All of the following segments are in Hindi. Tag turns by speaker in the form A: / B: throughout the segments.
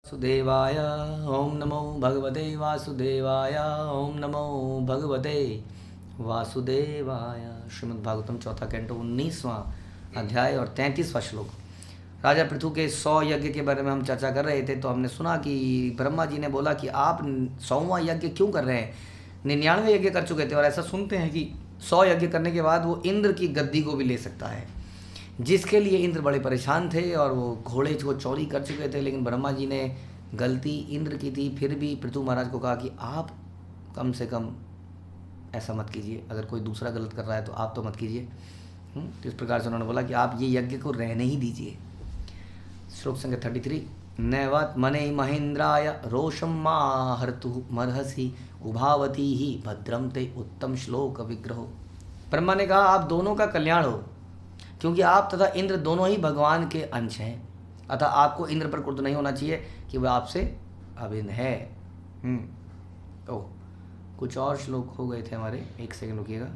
A: वासुदेवाय ओम नमो भगवते वासुदेवाय ओम नमो भगवते वासुदेवाय। श्रीमद् भागवतम चौथा कैंटो 19वां अध्याय और 33वां श्लोक। राजा पृथु के 100 यज्ञ के बारे में हम चर्चा कर रहे थे, तो हमने सुना कि ब्रह्मा जी ने बोला कि आप 100वां यज्ञ क्यों कर रहे हैं। 99 यज्ञ कर चुके थे और ऐसा सुनते हैं कि 100 यज्ञ करने के बाद वो इंद्र की गद्दी को भी ले सकता है, जिसके लिए इंद्र बड़े परेशान थे और वो घोड़े को चोरी कर चुके थे। लेकिन ब्रह्मा जी ने गलती इंद्र की थी, फिर भी पृथु महाराज को कहा कि आप कम से कम ऐसा मत कीजिए, अगर कोई दूसरा गलत कर रहा है तो आप तो मत कीजिए। तो इस प्रकार से उन्होंने बोला कि आप ये यज्ञ को रहने ही दीजिए। श्लोक संख्या 33। नैवत मने महेंद्राय रोषम माहर्तु मरहसी उभावती ही भद्रम ते उत्तम श्लोक विग्रहो। ब्रह्मा ने कहा आप दोनों का कल्याण हो, क्योंकि आप तथा इंद्र दोनों ही भगवान के अंश हैं, अतः आपको इंद्र पर क्रुद्ध नहीं होना चाहिए कि वह आपसे अभिन्न है। ओह, कुछ और श्लोक हो गए थे हमारे, एक सेकंड रुकिएगा।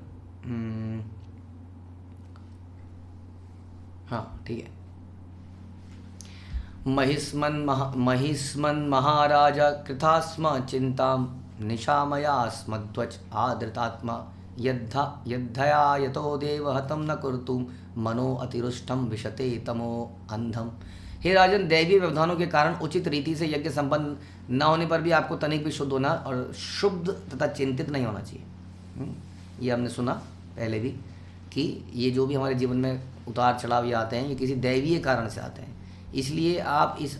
A: हाँ ठीक है। महिष्मन् महाराजा कृतास्म चिंता निशामया स्मध्वज आदृतात्मा यद्धया यतो देव हतम न कुर्तुम मनो अतिरुष्टम विशते तमो अंधम। हे राजन, दैवीय व्यवधानों के कारण उचित रीति से यज्ञ संपन्न न होने पर भी आपको तनिक भी शुद्ध होना और शुद्ध तथा चिंतित नहीं होना चाहिए। ये हमने सुना पहले भी कि ये जो भी हमारे जीवन में उतार चढ़ाव ये आते हैं, ये किसी दैवीय कारण से आते हैं। इसलिए आप इस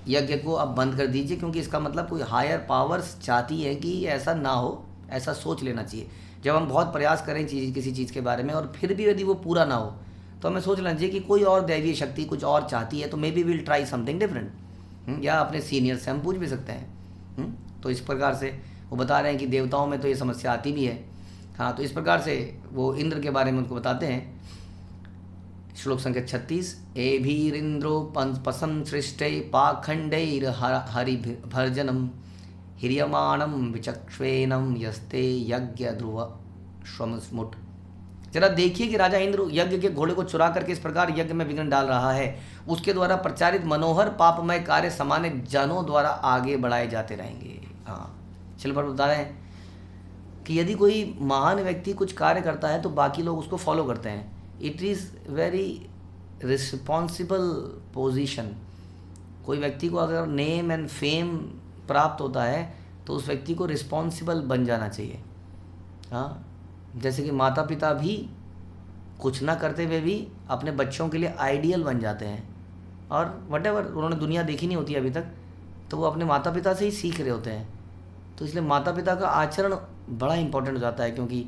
A: यज्ञ को अब बंद कर दीजिए, क्योंकि इसका मतलब कोई हायर पावर्स चाहती है कि ऐसा ना हो, ऐसा सोच लेना चाहिए। जब हम बहुत प्रयास करें किसी चीज़ के बारे में और फिर भी यदि वो पूरा ना हो, तो हमें सोच लेना चाहिए कि कोई और दैवीय शक्ति कुछ और चाहती है, तो may be will try something different. या अपने सीनियर से हम पूछ भी सकते हैं। तो इस प्रकार से वो बता रहे हैं कि देवताओं में तो ये समस्या आती भी है। हाँ, तो इस प्रकार से वो इंद्र के बारे में उनको बताते हैं। श्लोक संख्या 36। एभिरिंद्रो पसं सृष्टे पाखंडैर हरिभर्जनम हिर्यमाणम विचक्ष्वेनम यस्ते यज्ञ ध्रुव स्वमस्मुट। जरा देखिए कि राजा इंद्र यज्ञ के घोड़े को चुरा करके इस प्रकार यज्ञ में विघ्न डाल रहा है। उसके द्वारा प्रचारित मनोहर पापमय कार्य सामान्य जनों द्वारा आगे बढ़ाए जाते रहेंगे। हाँ, शिल पर बता रहे हैं कि यदि कोई महान व्यक्ति कुछ कार्य करता है तो बाकी लोग उसको फॉलो करते हैं। It is very responsible position. कोई व्यक्ति को अगर नेम एंड फेम प्राप्त होता है तो उस व्यक्ति को रिस्पॉन्सिबल बन जाना चाहिए। हाँ, जैसे कि माता पिता भी कुछ ना करते हुए भी अपने बच्चों के लिए आइडियल बन जाते हैं, और वटेवर उन्होंने दुनिया देखी नहीं होती अभी तक, तो वो अपने माता पिता से ही सीख रहे होते हैं। तो इसलिए माता पिता का आचरण बड़ा इंपॉर्टेंट हो जाता है, क्योंकि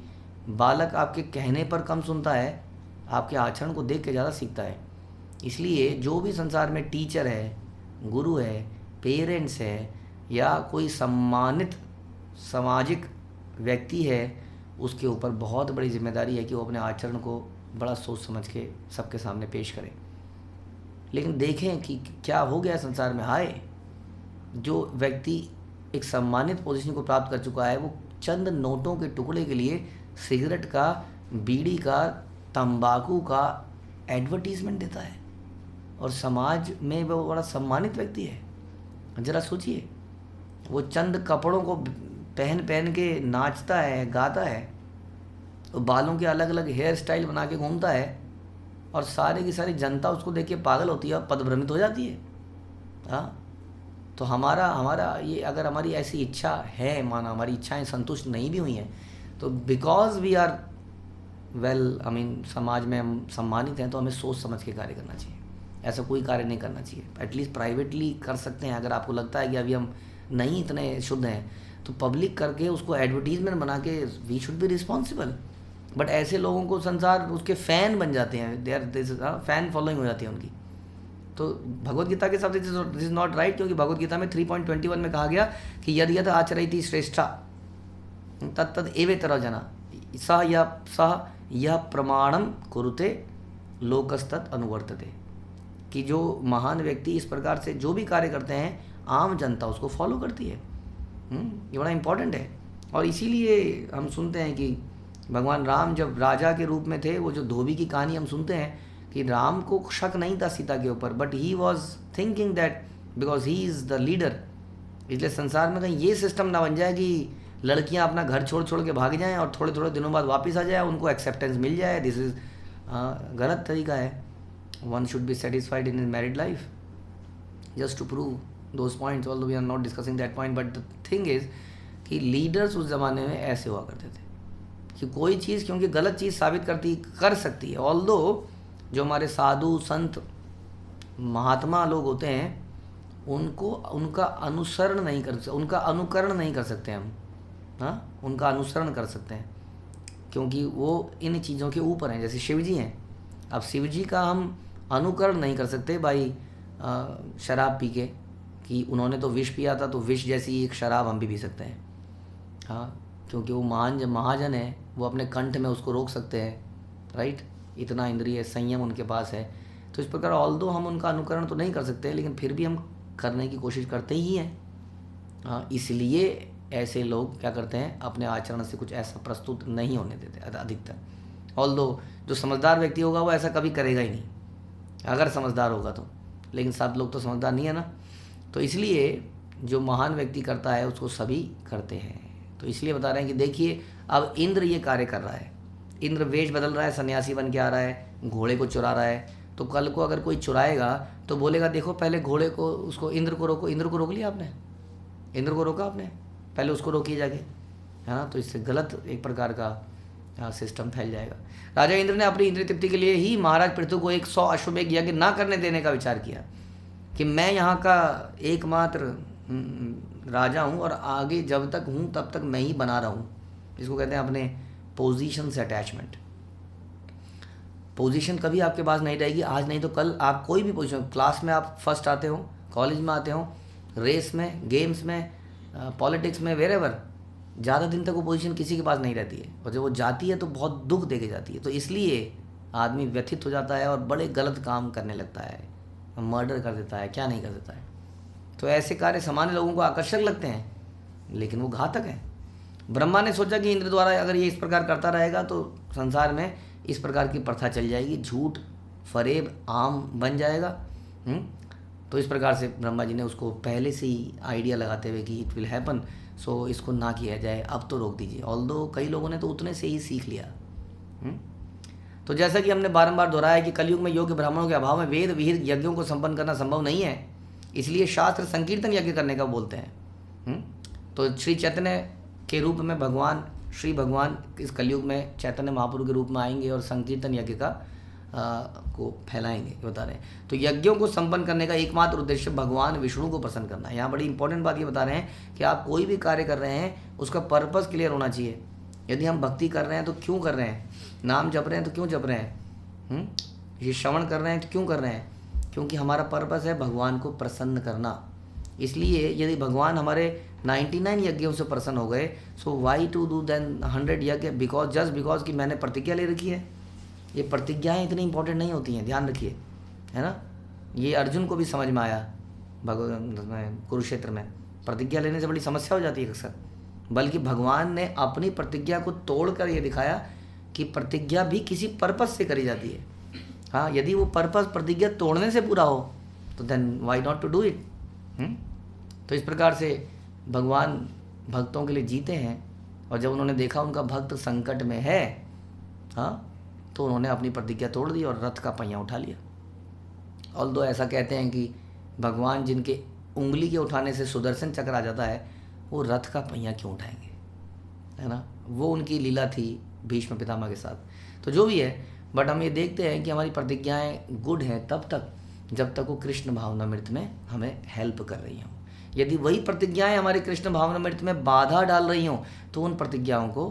A: बालक आपके कहने पर कम सुनता है, आपके आचरण को देख के ज़्यादा सीखता है। इसलिए जो भी संसार में टीचर है, गुरु है, पेरेंट्स है, या कोई सम्मानित सामाजिक व्यक्ति है, उसके ऊपर बहुत बड़ी जिम्मेदारी है कि वो अपने आचरण को बड़ा सोच समझ के सबके सामने पेश करें। लेकिन देखें कि क्या हो गया संसार में। हाय, जो व्यक्ति एक सम्मानित पोजीशन को प्राप्त कर चुका है, वो चंद नोटों के टुकड़े के लिए सिगरेट का, बीड़ी का, तंबाकू का एडवर्टीजमेंट देता है, और समाज में वो बड़ा सम्मानित व्यक्ति है। ज़रा सोचिए, वो चंद कपड़ों को पहन के नाचता है, गाता है, तो बालों के अलग अलग हेयर स्टाइल बना के घूमता है, और सारी की सारी जनता उसको देख के पागल होती है और पदभ्रमित हो जाती है। हाँ, तो हमारा ये, अगर हमारी ऐसी इच्छा है, माना हमारी इच्छाएं संतुष्ट नहीं भी हुई हैं, तो बिकॉज वी आर समाज में हम सम्मानित हैं, तो हमें सोच समझ के कार्य करना चाहिए। ऐसा कोई कार्य नहीं करना चाहिए। एटलीस्ट प्राइवेटली कर सकते हैं। अगर आपको लगता है कि अभी हम नहीं इतने शुद्ध हैं, तो पब्लिक करके उसको एडवर्टीजमेंट बना के we should be responsible. But ऐसे लोगों को संसार उसके फ़ैन बन जाते हैं, दे आर फैन फॉलोइंग हो जाती है उनकी। तो भगवत गीता के हिसाब से दिस इज़ नॉट राइट, क्योंकि भगवत गीता में 3.21 में कहा गया कि यदि यद आचरयति श्रेष्ठा तत्तद एवेतर जना सह यह प्रमाणम कुरुते लोकस्तत् अनुवर्तते। कि जो महान व्यक्ति इस प्रकार से जो भी कार्य करते हैं, आम जनता उसको फॉलो करती है। ये बड़ा इम्पोर्टेंट है। और इसीलिए हम सुनते हैं कि भगवान राम जब राजा के रूप में थे, वो जो धोबी की कहानी हम सुनते हैं कि राम को शक नहीं था सीता के ऊपर, but he was thinking that because he is the leader. इसलिए संसार में कहीं ये सिस्टम ना बन जाए कि लड़कियां अपना घर छोड़ छोड़ के भाग जाएं और थोड़े थोड़े दिनों बाद वापस आ जाए, उनको एक्सेप्टेंस मिल जाए। दिस इज़ गलत तरीका है। One should be satisfied in married life. Just to prove those points, although we are not discussing that point, but the thing is कि लीडर्स उस ज़माने में ऐसे हुआ करते थे कि कोई चीज़ क्योंकि गलत चीज़ साबित कर सकती है। ऑल्दो जो हमारे साधु संत महात्मा लोग होते हैं उनको उनका अनुकरण नहीं कर सकते हम। हाँ, उनका अनुसरण कर सकते हैं क्योंकि वो इन चीज़ों के ऊपर हैं। जैसे शिव जी हैं, अब शिव जी का हम अनुकरण नहीं कर सकते भाई शराब पी के, कि उन्होंने तो विष पिया था तो विष जैसी एक शराब हम भी पी सकते हैं। हाँ, क्योंकि वो महाजन है, वो अपने कंठ में उसको रोक सकते हैं, राइट। इतना इंद्रिय संयम उनके पास है। तो इस प्रकार ऑल्दो हम उनका अनुकरण तो नहीं कर सकते, लेकिन फिर भी हम करने की कोशिश करते ही हैं। हाँ, इसलिए ऐसे लोग क्या करते हैं, अपने आचरण से कुछ ऐसा प्रस्तुत नहीं होने देते अधिकतर। ऑल्दो जो समझदार व्यक्ति होगा वो ऐसा कभी करेगा ही नहीं, अगर समझदार होगा तो। लेकिन सब लोग तो समझदार नहीं है ना, तो इसलिए जो महान व्यक्ति करता है उसको सभी करते हैं। तो इसलिए बता रहे हैं कि देखिए अब इंद्र ये कार्य कर रहा है, इंद्र वेश बदल रहा है, सन्यासी बन के आ रहा है, घोड़े को चुरा रहा है। तो कल को अगर कोई चुराएगा तो बोलेगा देखो पहले घोड़े को, उसको इंद्र को रोको। इंद्र को रोक लिया आपने, इंद्र को रोका आपने, पहले उसको रोकिए जाके, है ना। तो इससे गलत एक प्रकार का सिस्टम फैल जाएगा। राजा इंद्र ने अपनी इंद्रिय तृप्ति के लिए ही महाराज पृथु को 100 अश्वमेघ यज्ञ ना करने देने का विचार किया कि मैं यहाँ का एकमात्र राजा हूँ और आगे जब तक हूँ तब तक मैं ही बना रहा हूँ। इसको कहते हैं अपने पोजीशन से अटैचमेंट। पोजीशन कभी आपके पास नहीं रहेगी, आज नहीं तो कल आप कोई भी पोजीशन, क्लास में आप फर्स्ट आते हो, कॉलेज में आते हो, रेस में, गेम्स में, पॉलिटिक्स में, वेरेवर, ज़्यादा दिन तक वो पोजीशन किसी के पास नहीं रहती है, और जब वो जाती है तो बहुत दुख दे के जाती है। तो इसलिए आदमी व्यथित हो जाता है और बड़े गलत काम करने लगता है, मर्डर कर देता है, क्या नहीं कर देता है। तो ऐसे कार्य सामान्य लोगों को आकर्षक लगते हैं, लेकिन वो घातक है। ब्रह्मा ने सोचा कि इंद्र द्वारा अगर ये इस प्रकार करता रहेगा तो संसार में इस प्रकार की प्रथा चल जाएगी, झूठ फरेब आम बन जाएगा। तो इस प्रकार से ब्रह्मा जी ने उसको पहले से ही आइडिया लगाते हुए कि इट विल हैपन, सो इसको ना किया जाए, अब तो रोक दीजिए। ऑल्दो कई लोगों ने तो उतने से ही सीख लिया। तो जैसा कि हमने बारंबार दोहराया कि कलयुग में योग्य ब्राह्मणों के अभाव में वेद विहित यज्ञों को संपन्न करना संभव नहीं है, इसलिए शास्त्र संकीर्तन यज्ञ करने का बोलते हैं। तो श्री चैतन्य के रूप में भगवान, श्री भगवान इस कलयुग में चैतन्य महाप्रभु के रूप में आएंगे और संकीर्तन यज्ञ का को फैलाएंगे, बता रहे हैं। तो यज्ञों को संपन्न करने का एकमात्र उद्देश्य भगवान विष्णु को प्रसन्न करना है। यहाँ बड़ी इंपॉर्टेंट बात ये बता रहे हैं कि आप कोई भी कार्य कर रहे हैं उसका पर्पस क्लियर होना चाहिए। यदि हम भक्ति कर रहे हैं तो क्यों कर रहे हैं, नाम जप रहे हैं तो क्यों जप रहे हैं, ये श्रवण कर रहे हैं तो क्यों कर रहे हैं, क्योंकि हमारा पर्पस है भगवान को प्रसन्न करना। इसलिए यदि भगवान हमारे 99 यज्ञों से प्रसन्न हो गए, सो वाई टू डू देन 100 यज्ञ, जस्ट बिकॉज कि मैंने प्रतिज्ञा ले रखी है। ये प्रतिज्ञाएं इतनी इंपॉर्टेंट नहीं होती हैं, ध्यान रखिए, है ना। ये अर्जुन को भी समझ में आया भगवान कुरुक्षेत्र में, प्रतिज्ञा लेने से बड़ी समस्या हो जाती है अक्सर, बल्कि भगवान ने अपनी प्रतिज्ञा को तोड़कर ये दिखाया कि प्रतिज्ञा भी किसी पर्पस से करी जाती है। हाँ, यदि वो पर्पस प्रतिज्ञा तोड़ने से पूरा हो तो then why not to do it. तो इस प्रकार से भगवान भक्तों के लिए जीते हैं, और जब उन्होंने देखा उनका भक्त संकट में है, हाँ, तो उन्होंने अपनी प्रतिज्ञा तोड़ दी और रथ का पहिया उठा लिया। ऑल्दो ऐसा कहते हैं कि भगवान जिनके उंगली के उठाने से सुदर्शन चक्र आ जाता है, वो रथ का पहिया क्यों उठाएंगे, है ना। वो उनकी लीला थी भीष्म पितामह के साथ। तो जो भी है, बट हम ये देखते हैं कि हमारी प्रतिज्ञाएं गुड हैं तब तक जब तक वो कृष्ण भावनामृत में हमें हेल्प कर रही हों। यदि वही प्रतिज्ञाएं हमारे कृष्ण भावनामृत में बाधा डाल रही हों तो उन प्रतिज्ञाओं को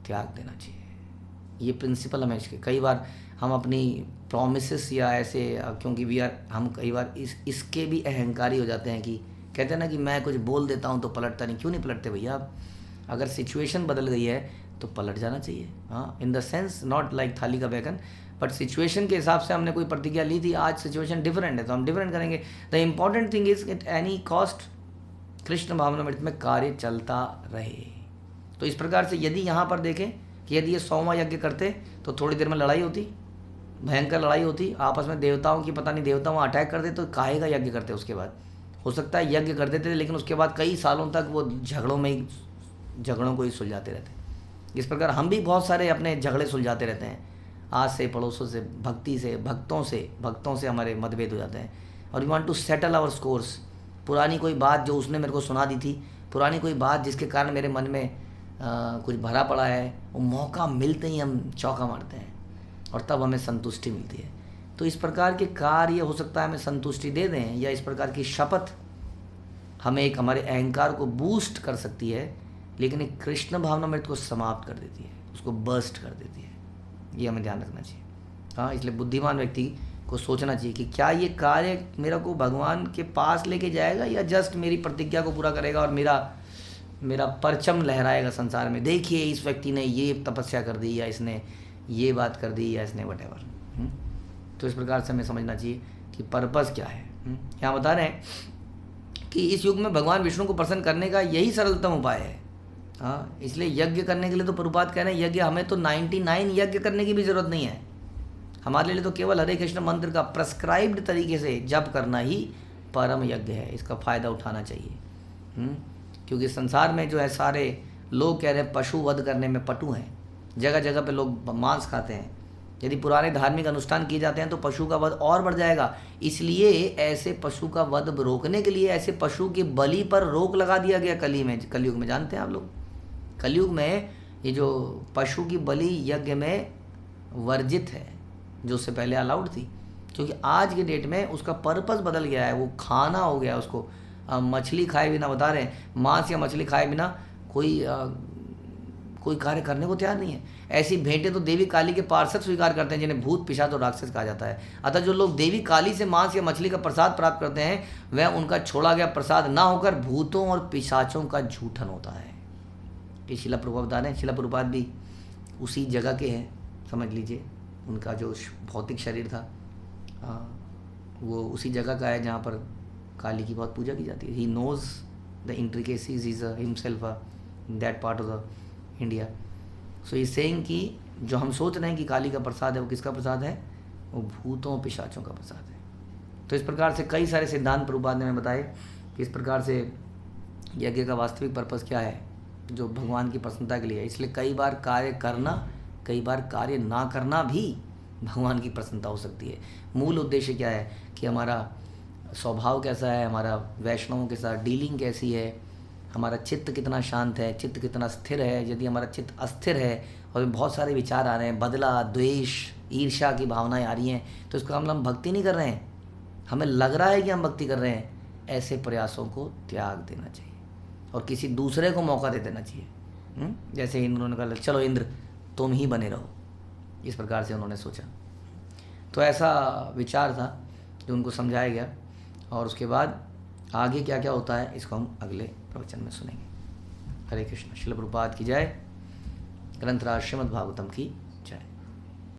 A: त्याग देना चाहिए। ये प्रिंसिपल हमें कई बार हम अपनी प्रॉमिसेस या ऐसे, क्योंकि हम कई बार इसके भी अहंकारी हो जाते हैं कि कहते हैं ना कि मैं कुछ बोल देता हूँ तो पलटता नहीं। क्यों नहीं पलटते भैया आप? अगर सिचुएशन बदल गई है तो पलट जाना चाहिए। हाँ, in the sense not like थाली का बैगन, बट सिचुएशन के हिसाब से हमने कोई प्रतिज्ञा ली थी, आज सिचुएशन डिफरेंट है तो हम डिफरेंट करेंगे। The important thing is at any cost Krishna भावनामृत में कार्य चलता रहे। तो इस प्रकार से यदि यहाँ पर देखें कि यदि ये 100वां यज्ञ करते तो थोड़ी देर में लड़ाई होती, भयंकर लड़ाई होती आपस में, देवताओं की पता नहीं देवता वहाँ अटैक कर दे तो काहे का यज्ञ करते उसके बाद। हो सकता है यज्ञ कर देते थे, लेकिन उसके बाद कई सालों तक वो झगड़ों को ही सुलझाते रहते हैं। इस प्रकार हम भी बहुत सारे अपने झगड़े सुलझाते रहते हैं, आस से, पड़ोसों से, भक्ति से, भक्तों से हमारे मतभेद हो जाते हैं। और we want to settle our scores. पुरानी कोई बात जो उसने मेरे को सुना दी थी, पुरानी कोई बात जिसके कारण मेरे मन में कुछ भरा पड़ा है, वो मौका मिलते ही हम चौका मारते हैं और तब हमें संतुष्टि मिलती है। तो इस प्रकार के कार्य हो सकता है हमें संतुष्टि दे दें, या इस प्रकार की शपथ हमें एक हमारे अहंकार को बूस्ट कर सकती है, लेकिन एक कृष्ण भावनामृत को समाप्त कर देती है, उसको बर्स्ट कर देती है। ये हमें ध्यान रखना चाहिए। हाँ, इसलिए बुद्धिमान व्यक्ति को सोचना चाहिए कि क्या ये कार्य मेरा को भगवान के पास लेके जाएगा, या जस्ट मेरी प्रतिज्ञा को पूरा करेगा और मेरा परचम लहराएगा संसार में। देखिए इस व्यक्ति ने ये तपस्या कर दी, या इसने ये बात कर दी, या इसने वटेवर। तो इस प्रकार से हमें समझना चाहिए कि पर्पस क्या है। यहाँ बता रहे हैं कि इस युग में भगवान विष्णु को प्रसन्न करने का यही सरलतम उपाय है। हाँ, इसलिए यज्ञ करने के लिए तो प्रभुपाद कह रहे हैं यज्ञ, हमें तो 99 यज्ञ करने की भी ज़रूरत नहीं है। हमारे लिए तो केवल हरे कृष्ण मंत्र का प्रेस्क्राइब्ड तरीके से जप करना ही परम यज्ञ है। इसका फ़ायदा उठाना चाहिए। क्योंकि संसार में जो है सारे लोग कह रहे हैं पशु वध करने में पटु हैं। जगह जगह पे लोग मांस खाते हैं। यदि पुराने धार्मिक अनुष्ठान किए जाते हैं तो पशु का वध और बढ़ जाएगा। इसलिए ऐसे पशु का वध रोकने के लिए ऐसे पशु के बलि पर रोक लगा दिया गया कलयुग में। जानते हैं आप लोग, कलयुग में ये जो पशु की बलि यज्ञ में वर्जित है, जो उससे पहले अलाउड थी। क्योंकि आज के डेट में उसका पर्पस बदल गया है, वो खाना हो गया उसको। मछली खाए बिना, बता रहे हैं, मांस या मछली खाए बिना कोई कार्य करने को तैयार नहीं है। ऐसी भेंटें तो देवी काली के पार्षद स्वीकार करते हैं, जिन्हें भूत पिशाच और राक्षस कहा जाता है। अतः जो लोग देवी काली से मांस या मछली का प्रसाद प्राप्त करते हैं, वह उनका छोड़ा गया प्रसाद ना होकर भूतों और पिशाचों का जूठन होता है। ये शिला प्रभुपाद बता रहे हैं। शिला प्रभुपाद भी उसी जगह के हैं, समझ लीजिए। उनका जो भौतिक शरीर था वो उसी जगह का है जहाँ पर काली की बहुत पूजा की जाती है। He knows the intricacies, is himself in that part of the India. So ये सेइंग कि जो हम सोच रहे हैं कि काली का प्रसाद है, वो किसका प्रसाद है? वो भूतों पिशाचों का प्रसाद है। तो इस प्रकार से कई सारे सिद्धांत प्रभुपाद ने हमें बताए कि इस प्रकार से यज्ञ का वास्तविक पर्पस क्या है, जो भगवान की प्रसन्नता के लिए है। इसलिए कई बार कार्य करना, कई बार कार्य ना करना भी भगवान की प्रसन्नता हो सकती है। मूल उद्देश्य क्या है कि हमारा स्वभाव कैसा है, हमारा वैष्णवों के साथ डीलिंग कैसी है, हमारा चित्त कितना शांत है, चित्त कितना स्थिर है। यदि हमारा चित्त अस्थिर है और बहुत सारे विचार आ रहे हैं, बदला, द्वेष, ईर्ष्या की भावनाएं आ रही हैं, तो इसका मतलब हम भक्ति नहीं कर रहे हैं, हमें लग रहा है कि हम भक्ति कर रहे हैं। ऐसे प्रयासों को त्याग देना चाहिए और किसी दूसरे को मौका दे देना चाहिए। जैसे इंद्र ने कहा, चलो इंद्र तुम ही बने रहो, इस प्रकार से उन्होंने सोचा। तो ऐसा विचार था जो उनको समझाया गया। और उसके बाद आगे क्या क्या होता है इसको हम अगले प्रवचन में सुनेंगे। हरे कृष्ण। श्रील प्रभुपाद की जय। ग्रंथराज श्रीमद् भागवतम की